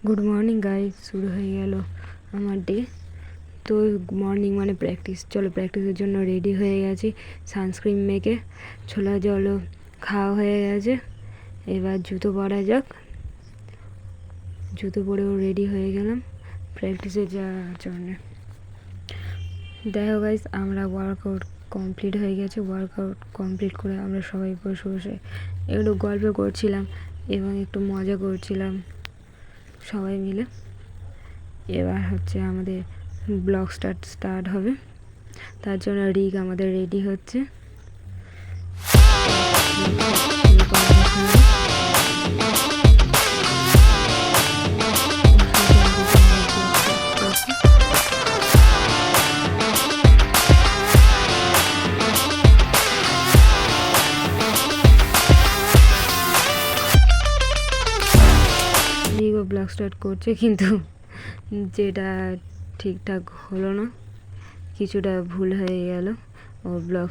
Good morning guys, শুরু হয়ে গেল আমার ডে। তো মর্নিং মানে প্র্যাকটিস, চলো প্র্যাকটিসের জন্য রেডি হয়ে গেছি। সানস্ক্রিন মেখে ছোলা জলও খাওয়া হয়ে গেছে। এবার জুতো পরা যাক। জুতো পরেও রেডি হয়ে গেলাম প্র্যাকটিসে যাওয়ার জন্যে। দেখো গাইজ, আমরা ওয়ার্কআউট কমপ্লিট হয়ে গেছে। ওয়ার্কআউট কমপ্লিট করে আমরা সবাই বসে বসে একটু গল্প করছিলাম এবং একটু মজা করছিলাম সবাই মিলে। এবার হচ্ছে আমাদের ব্লগ স্টার্ট হবে, তার জন্য রিক আমাদের রেডি হচ্ছে। রিকও ব্লগ স্টার্ট করছে, কিন্তু যেটা ঠিকঠাক হলো না, কিছুটা ভুল হয়ে গেল। ও ব্লগ